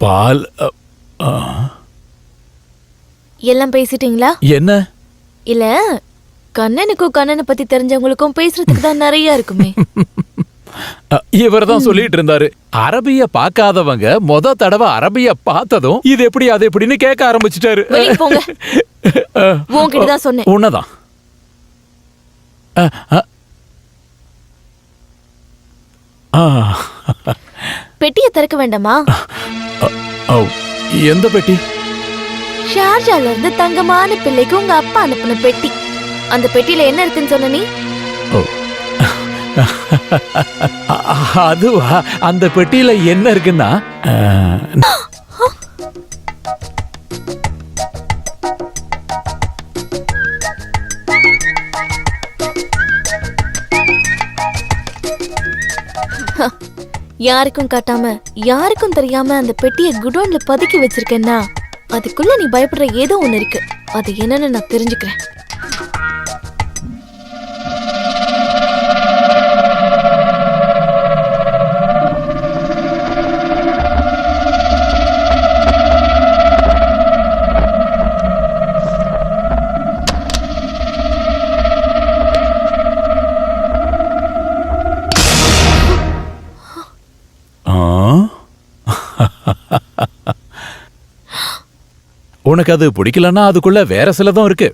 பால் எல்லாம் பேசிட்டீங்களா? என்ன இல்ல கண்ணனுக்கும் கண்ணனை பத்தி தெரிஞ்சவங்களுக்கும் பேசுறதுக்கு தான் நிறைய இருக்குமே. இவர் தான் சொல்லிட்டு இருந்தாரு, அரபிய பாக்காதவங்க மொத தடவை அரபிய பார்த்ததும் இது எப்படி அது எப்படின்னு கேட்க ஆரம்பிச்சிட்டாரு. போங்க, உன்கிட்ட தான் சொன்னேன். உன்னதான். பெட்டியை திறக்க வேண்டாமா? எந்த பெட்டி? ஷார்ஜால இருந்து தங்கமான பிள்ளைக்கு உங்க அப்பா அனுப்பின பெட்டி. அந்த பெட்டியில என்ன இருக்குன்னு சொன்ன நீ? அதுவா? அந்த பெட்டியில என்ன இருக்குன்னா, யாருக்கும் காட்டாம யாருக்கும் தெரியாம அந்த பெட்டியை குடோன்ல பதுக்கி வச்சிருக்கேன்னா அதுக்குள்ள நீ பயப்படுற ஏதோ ஒண்ணு இருக்கு. அது என்னன்னு நான் தெரிஞ்சுக்கிறேன். உனக்கு அது பிடிக்கலன்னா அதுக்குள்ள வேற சிலதும் இருக்கு.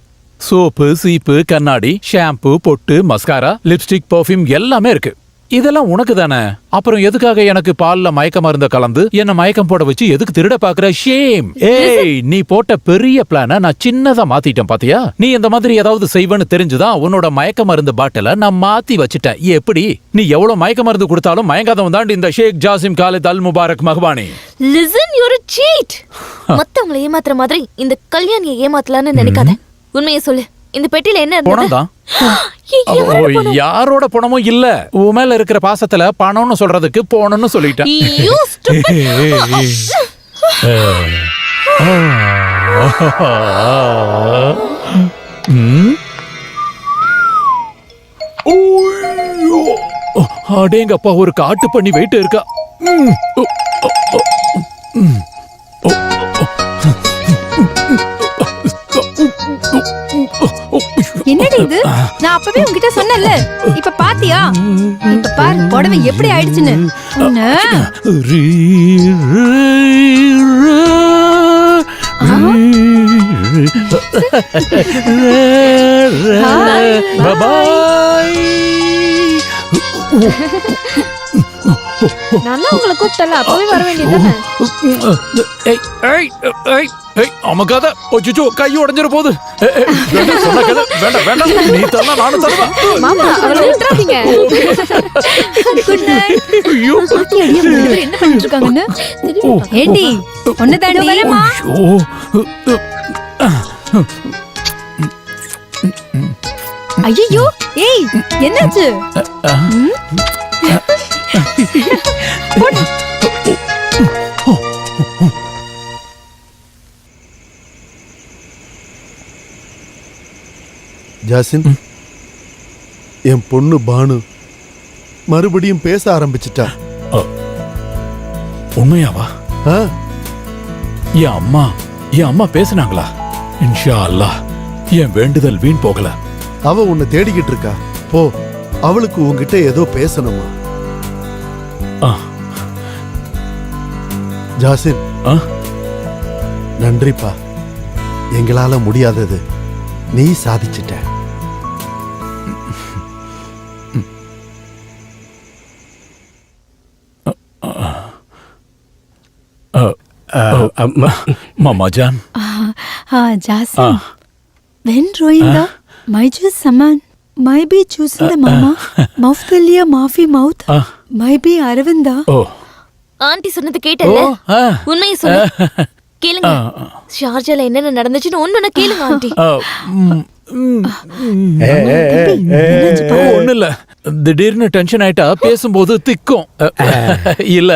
சோப்பு, சீப்பு, கண்ணாடி, ஷாம்பு, பொட்டு, மஸ்காரா, லிப்ஸ்டிக், பர்ஃபியூம் எல்லாமே இருக்கு. இதெல்லாம் உனக்கு தானே. அப்புறம் எதுக்காக எனக்கு பால்ல மயக்க மருந்து கலந்து என்ன மயக்கம் போட வச்சு எதுக்கு திருட பாக்குற? ஷேம். ஏய், நீ போட்ட பெரிய பிளான நான் சின்னதா மாத்திட்டேன் பாத்தியா? நீ இந்த மாதிரி ஏதாவது செய்வேன்னு தெரிஞ்சுதான் உன்னோட மயக்க மருந்து பாட்டில நான் மாத்தி வச்சுட்டேன். எப்படி? நீ எவ்வளவு மயக்க மருந்து கொடுத்தாலும் மயங்காதவன் தான் இந்த Sheikh Jassim Khalid Al Mubarak Mahbani. Listen, you're a cheat. மத்தவங்களை ஏமாத்துற மாதிரி இந்த கல்யாணியை ஏமாத்தலான்னு நினைக்காத. உண்மையை சொல்லு, இந்த பெட்டியில என்ன இருந்தது? யாரோட பணமும் இல்ல. உன் மேல இருக்கிற பாசத்துல பணம்னு சொல்றதுக்கு போனன்னு சொல்லிட்டேன். அடேங்கப்பா, ஒரு காட்டு பண்ணி வெயிட் இருக்கா. என்னடி இது? நான் அப்பவே உன்கிட்ட சொன்னேன்ல, இப்ப பாத்தியா? இப்ப பாரு புடவை எப்படி ஆயிடுச்சுன்னு. நல்லா உங்களை கூப்பிட்டல, அப்பவே வர வேண்டியதுதானே. அமக்காத, ஓச்சோ கை உடைஞ்சிர போகுது. வேண்டாம் வேண்டாம், நீ தரல நானும் தருவேன். மாமா, அவளை விட்டுறாதீங்க. Good night. ஐயோ, என்ன பண்ணிட்டு இருக்காங்கன்னு? ஏண்டி ஒண்ணுதாண்டி? ஐயோ, ஏய் என்னாச்சு? ஜாசின், என் பொண்ணு பானு மறுபடியும் பேச ஆரம்பிச்சிட்டா. உண்மையாவா? என் அம்மா பேசினாங்களா? இன்ஷா அல்லாஹ், என் வேண்டுதல் வீண் போகல. அவ உன்னை தேடிக்கிட்டு இருக்கா. போ, அவளுக்கு உன்கிட்ட ஏதோ பேசணுமா? ஜாசின், நன்றிப்பா. எங்களால முடியாதது நீ சாதிச்சிட்ட. Mama Jan. Jasin. When Roinda, my juice saman, my be choosing the mama, mouthfully maafi mouth, my be Aravinda. Oh. Aunty சொன்னது கேட்டல்ல? உண்மையை சொல்லு. கேளுங்க. ஷார்ஜால என்ன நடந்துச்சுன்னு ஒண்ணு கேளுங்க ஆண்டி. ஒண்ணு இல்ல, திடீர்னு டென்ஷன் ஆயிட்டா பேசும்போது திக்கும். இல்ல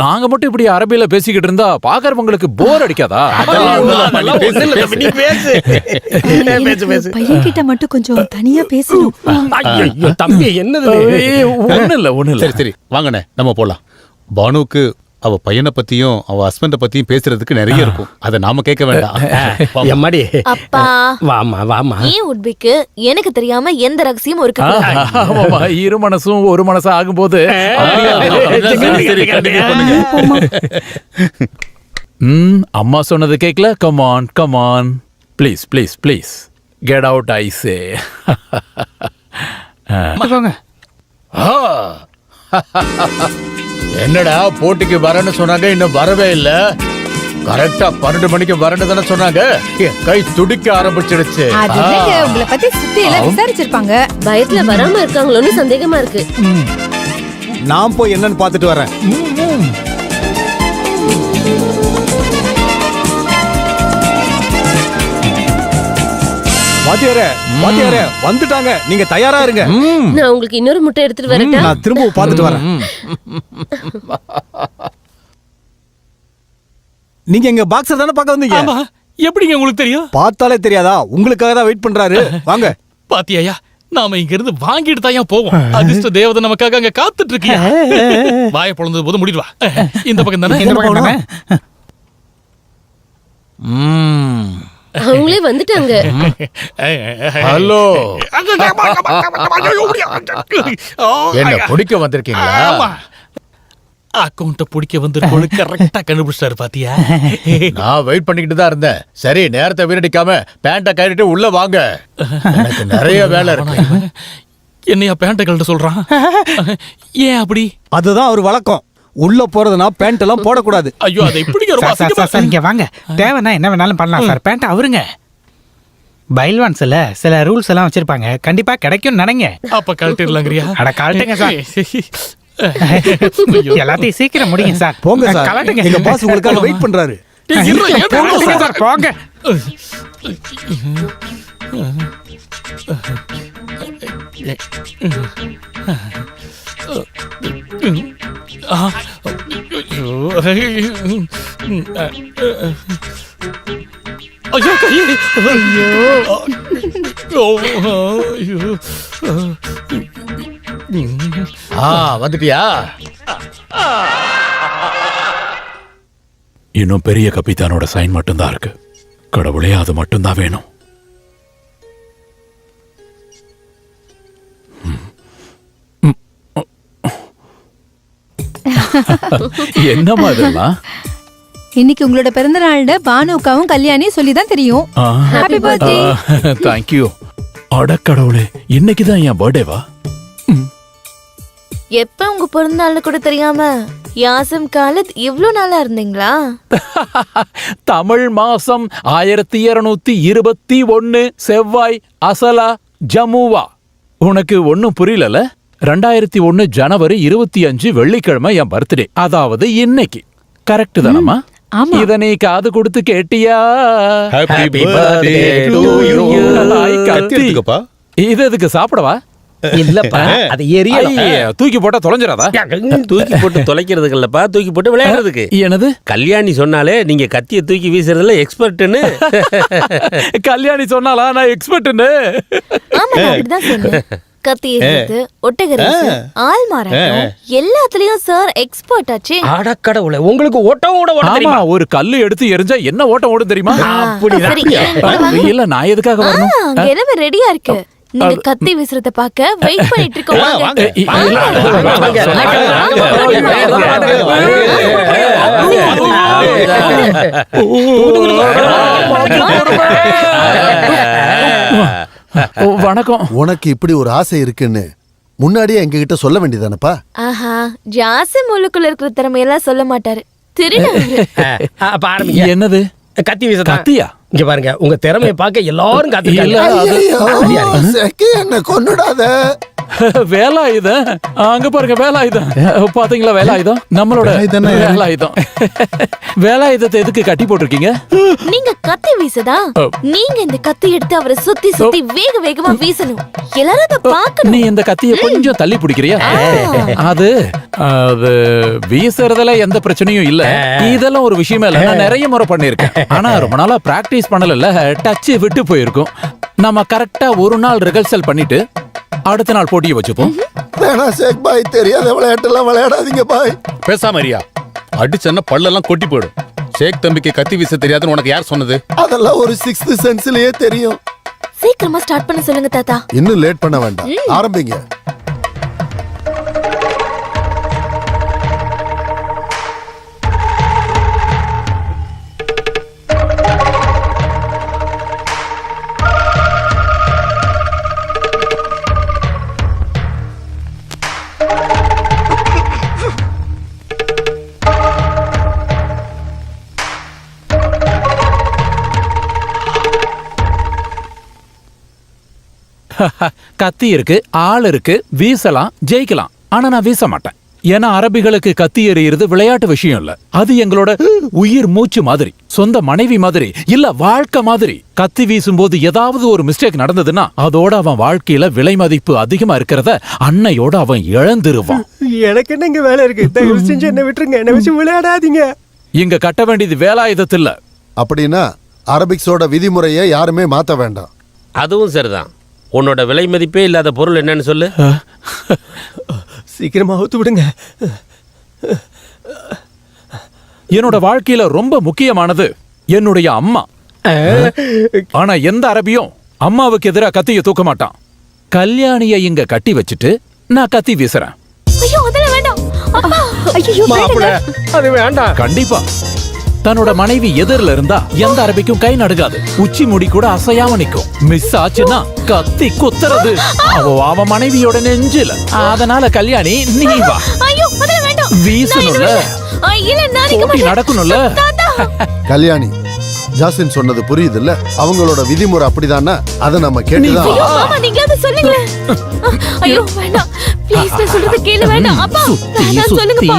நாங்க மட்டும் இப்படி அரபியில பேசிக்கிட்டு இருந்தா பாக்குறவங்களுக்கு போர் அடிக்காதா? பையன் கிட்ட மட்டும் கொஞ்சம் தனியா பேசணும். தம்பி என்னது? ஒண்ணு இல்ல. சரி சரி வாங்கண்ணே நம்ம போலாம். பானுக்கு அவ பையனை பத்தியும் அவ ஹஸ்பண்ட பத்தியும் பேசுறதுக்கு நிறைய இருக்கும். அத நாம கேட்க வேண்டாம். எம்மாடி அப்பா வாமா ஏன் உட்பிக்கு எனக்கு தெரியாம எந்த ரகசியமும் இருக்கு. ஆமாமா, இரு மனசும் ஒரு மனசா ஆகும்போது அம்மா சொன்னது கேக்கல. Come on come on, please please please get out I say. என்னடா போட்டிக்கு வரேன்னு சொன்னாங்க, இன்னும் வரவே இல்ல. கரெக்டா 12 மணிக்கு வரேன்னு தானே சொன்னாங்க. கை துடிக்க ஆரம்பிச்சிடுச்சு. உங்களை பத்தி சுத்தி எல்லாம் விசாரிச்சிருப்பாங்க. பயத்துல வராம இருக்காங்களோன்னு சந்தேகமா இருக்கு. நான் போய் என்னன்னு பாத்துட்டு வரேன். வாத்தியாரே வந்துட்டாங்க. நீங்க தயாரா இருங்க. நான் உங்களுக்கு இன்னொரு முட்டை எடுத்துட்டு வரட்டா? நான் திரும்ப பாத்துட்டு வரேன். நீங்க எங்க பாக்ஸர் தானே பார்க்க வந்தீங்க? ஆமா, எப்படிங்க உங்களுக்கு தெரியும்? பார்த்தாலே தெரியாதா? உங்களுக்காக தான் வெயிட் பண்றாரு. வாங்க. பாத்தியாயா, நாம இங்க இருந்து வாங்கிட்டு தான் போவோம். அதிர்ஷ்ட தேவதை நமக்காக அங்க காத்துட்டு இருக்கியா? வாயை பொழந்தது போது முடிடுவா. இந்த பக்கம் தானே? அவங்களே வந்துட்டாங்க. ஹலோ, என்ன பிடிக்க வந்திருக்கீங்களா? அக்கௌண்ட பிடிக்க வந்திருக்கோம். கரெக்டா கண்டுபிடிச்சாரு பாத்தியா? நான் வெயிட் பண்ணிக்கிட்டு தான் இருந்தேன். சரி, நேரத்தை வீணடிக்காம பேண்ட கட்டிட்டு உள்ள வாங்க. எனக்கு நிறைய வேலை இருக்கு. என்னையா பேண்ட கழட்ட சொல்றான்? ஏன் அப்படி? அதுதான் அவர் வழக்கம். உள்ள போறதுனா பேண்ட் எல்லாம் போடக்கூடாது. ஐயோ, அதை இப்படி ஒரு சார் இங்க வாங்க. தேவைன்னா என்ன வேணாலும் பண்ணலாம் சார். பேண்ட் அவருங்க பைல்வான்ஸ்ல சில ரூல்ஸ் எல்லாம் வச்சிருப்பாங்க. கண்டிப்பா கிடைக்கும் நினைங்க. அப்ப கழட்டிடலாங்கிறியா? அட கழட்டுங்க சார். எல்லாத்தையும் சீக்கிரம் முடிங்க சார். போங்க சார். கழட்டுங்க. எங்க பாஸ் உங்களுக்காக வெயிட் பண்றாரு. போங்க சார், போங்க. ஐயோ கையே. ஐயோ. வந்துட்டியா? இன்னும் பெரிய கப்பித்தானோட சைன் மட்டும்தான் இருக்கு. கடவுளே, அது மட்டும்தான் வேணும். என்னமா இதெல்லாம்? இன்னைக்கு உங்களோட பிறந்த நாள்ல பானுக்காவும் கல்யாணியும் சொல்லி தான் தெரியும். Happy birthday. தேங்க்யூ. அடக்கடவுளே, இன்னைக்குதான் என் பர்த்டேவா? எப்ப உங்க பிறந்தநாள்னு கூட தெரியாம யாசம் காலத் இவ்ளோ நாளா இருந்தீங்களா? தமிழ் மாசம் 1221 செவ்வாய் அசலா ஜமுவா. உனக்கு ஒன்னும் புரியல? 2001 ஜனவரி 25 வெள்ளிக்கிழமை என் பர்த்டே. அதாவது இன்னைக்கு. கரெக்ட் தானம்மா? இத நீ காது கொடுத்து கேட்டியா? Happy birthday to you. இது எதுக்கு சாப்பிடவா? இல்லப்பா, அது எரியல. தூக்கி போட்டா தொலைஞ்சிராதா? தூக்கி போட்டு தொலைக்கிறதுக்கு இல்லப்பா, தூக்கி போட்டு விளையாடுறதுக்கு. என்னது? கல்யாணி சொன்னாலே நீங்க கத்திய தூக்கி வீசுறதுல எக்ஸ்பர்ட்னு. கல்யாணி சொன்னாலா நான் எக்ஸ்பர்ட்னு? ஆமா, நான் அப்படிதான் சொன்னேன். கத்தி எறிறது, ஒட்டகரேஸ், ஆள் மாறாட்டம் எல்லாத்துலயும் சார் எக்ஸ்பர்ட் ஆச்சே. அடக்கடவுளே, உங்களுக்கு ஓட்டம் ஓட ஓட ஆமா, தெரியுமா? ஒரு கல்லு எடுத்து எரிஞ்சா என்ன ஓட்டம் ஓடும் தெரியுமா? சரி, இல்ல, நான் எதுக்காக வரணும்? அங்க எல்லாமே ரெடியா இருக்கு. நீங்க கத்தி வீசுறத பாக்க வெயிட் பண்ணிட்டு இருக்கோம். வாங்க. வணக்கம். உனக்கு இப்படி ஒரு ஆசை இருக்குன்னு முன்னாடியே எங்ககிட்ட சொல்ல வேண்டியதானப்பா? ஆஹா, ஜாசிம் உள்ளுக்குள்ள இருக்கிற திறமையெல்லாம் சொல்ல மாட்டாரு. பாருங்க, என்னது? கத்தி வீச. கத்தியா? இங்க பாருங்க, உங்க திறமையை பார்க்க எல்லாரும் காத்திருக்காங்க. என்ன கொன்னுடாத. வேலாயுதம். அங்க பாருங்க வேலாயுதம். பாத்தீங்களா வேலாயுதம்? நம்மளோட வேலாயுதம்னா யாரு? வேலாயுதம். வேலாயுதத்தை எதுக்கு கட்டி போட்டிருக்கீங்க? நீங்க கத்தி வீசுதா? நீங்க இந்த கத்தி எடுத்து அவரை சுத்தி சுத்தி வேக வேகமா வீசணும். எல்லாரும் அதை பார்க்கணும். நீ இந்த கத்திய கொஞ்சம் தள்ளி பிடிக்கிறியா? அது அது வீசுறதுல எந்த பிரச்சனையும் இல்ல. இதெல்லாம் ஒரு விஷயமே இல்ல. நான் நிறைய முறை பண்ணிருக்கேன். ஆனா ரொம்ப நாளா பிராக்டிஸ் பண்ணல. டச் விட்டு போயிருக்கும். நம்ம கரெக்டா ஒரு நாள் ரிஹர்சல் பண்ணிட்டு அடுத்த நாள் போட்டியை வச்சுப்போம். வேணா ஷேக் பாய், தெரியாத விளையாட்டெல்லாம் விளையாடாதீங்க பாய். பேசாம இருயா. அடிச்சன்னா பல்லெல்லாம் கொட்டி போயிடும். ஷேக் தம்பிக்கு கத்தி வீச தெரியாதுன்னு உனக்கு யார் சொன்னது? அதெல்லாம் ஒரு 6th சென்ஸ்லயே தெரியும். சீக்கிரமா ஸ்டார்ட் பண்ண சொல்லுங்க தாத்தா. இன்னும் லேட் பண்ண வேண்டாம், ஆரம்பிங்க. கத்தி இருக்கு, ஆள் இருக்கு, வீசலாம், ஜெயிக்கலாம். ஆனா நான் வீச மாட்டேன். ஏன்னா அரபிகளுக்கு கத்தி எறிகிறது விளையாட்டு விஷயம் இல்ல. அது எங்களோட உயிர் மூச்சு மாதிரி, சொந்த மனைவி மாதிரி, இல்ல வாழ்க்கை மாதிரி. கத்தி வீசும்போது ஏதாவது ஒரு மிஸ்டேக் நடந்ததுன்னா அதோட அவன் வாழ்க்கையில விலை மதிப்பு அதிகமா இருக்கிறத அன்னையோட அவன் இழந்துருவான். எனக்கு என்ன இங்க வேலை இருக்கு? தயவு செஞ்சு என்ன விட்டுருங்க. என்ன வச்சு விளையாடாதீங்க. இங்க கட்ட வேண்டியது வேலாயுதத்துல. அப்படின்னா அரபிக்ஸோட விதிமுறையை யாருமே மாத்த வேண்டாம். அதுவும் சரிதான். உன்னோட விலை மதிப்பே இல்லாத பொருள் என்னன்னு சொல்லு. சீக்கிரமா அவுத்து விடுங்க. என்னோட வாழ்க்கையில ரொம்ப முக்கியமானது என்னுடைய அம்மா. ஆனா எந்த அரபியும் அம்மாவுக்கு எதிராக கத்திய தூக்க மாட்டான். கல்யாணிய இங்க கட்டி வச்சுட்டு நான் கத்தி வீசுறேன். ஐயோ அதெல்லாம் வேண்டாம். அப்பா ஐயோ மாப்பிள, அது வேண்டாம். கண்டிப்பா தன்னோட மனைவி எதிரில இருந்தா எந்த அரபிக்கும் கை நடுங்காது. உச்சி முடி கூட அசையாம நிக்கும். மிஸ் ஆச்சுன்னா கத்தி குத்துறது அவ மனைவியோட நெஞ்சில. அதனால கல்யாணி நீ வா. ஐயோ அதெல்லாம் வேண்டாம். வீசணும்ல, இல்ல நான் போட்டி நடக்கணும்ல. கல்யாணி, ஜாசின் சொன்னது புரியுது இல்ல? அவங்களோட விதிமுறை அப்படிதானே, அதை நம்ம கேட்டுதான். ஐயோ மாமா நீங்க அத சொல்லுங்க. ஐயோ வேண்டாம் ப்ளீஸ், நான் சொல்றது கேளு. வேண்டாம் அப்பா, வேண்டாம் சொல்லுங்கப்பா.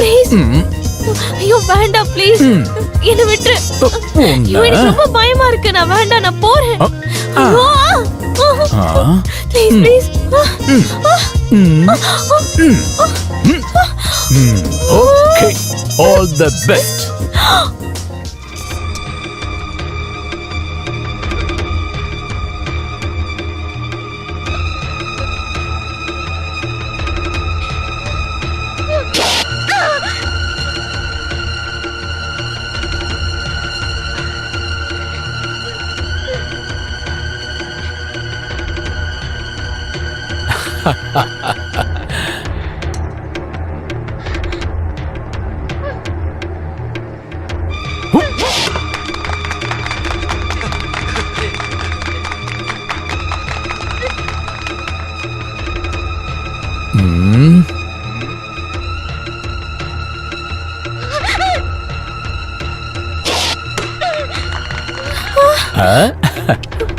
ப்ளீஸ் ஐயோ வேண்டாம் ப்ளீஸ், என்ன விட்டு. ஐயோ எனக்கு ரொம்ப பயமா இருக்கு. நான் வேண்டாம், நான் போறேன். Please please. Okay, all the best.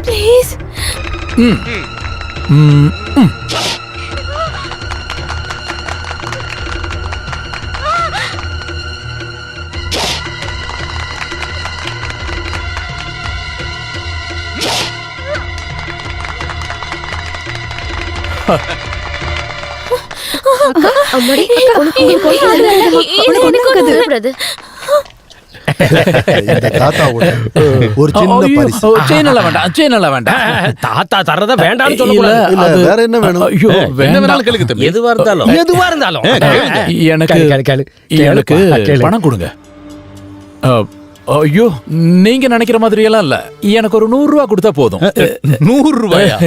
Please. அம்மாடி, உனக்கு பிரதர். இந்த தாத்தாவோட ஒரு சின்ன பரிசு. செயின் எல்லாம் வேண்டாம், செயின் எல்லாம் வேண்டாம். தாத்தா தரத வேண்டாம்னு இல்ல, சொல்லக்கூடாது. இல்ல, அது- வேற என்ன வேணும்? ஐயோ, என்ன வேண்டாம். வேணாலும் கேளுங்க தம்பி. எதுவா இருந்தாலும் எதுவா இருந்தாலும் எனக்கு எனக்கு பணம் கொடுங்க. ஐயோ, நீங்க நினைக்கிற மாதிரி எல்லாம் இல்ல. எனக்கு ஒரு 100 ரூபாய் கொடுத்தா போதும். 100 ரூபாயா?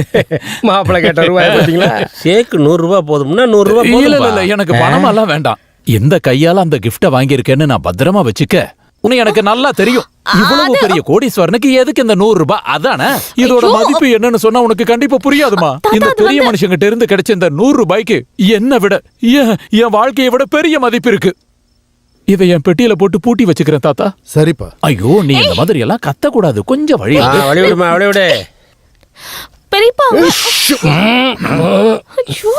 மாப்பிள கேட்ட ரூபாய் பாத்தீங்களா? ஷேக்கு 100 ரூபாய் போதும்னா 100 ரூபாய் இல்ல இல்ல போதும். இல்ல, எனக்கு பணம் எல்லாம் வேண்டாம். எந்த கையால அந்த கிஃப்ட வாங்கியிருக்கேன்னு நான் பத்திரமா வச்சுக்க. உன்னை எனக்கு நல்லா தெரியும். இவ்வளவு பெரிய கோடீஸ்வரனுக்கு எதுக்கு இந்த 100 ரூபாய்? அதானே இதோட மதிப்பு என்னன்னு சொன்னா உனக்கு கண்டிப்பா புரியாதுமா. இந்த பெரிய மனுஷங்கிட்ட இருந்து கிடைச்ச இந்த 100 ரூபாய்க்கு என்னை விட என் வாழ்க்கையை விட பெரிய மதிப்பு இருக்கு. இதை என் பெட்டியில போட்டு பூட்டி வச்சுக்கிறேன் தாத்தா. சரிப்பா. ஐயோ, நீ இந்த மாதிரி எல்லாம் கத்த கூடாது. கொஞ்சம் வழி. வழி விடுமா, வழி விடு. பெரியப்பா ஐயோ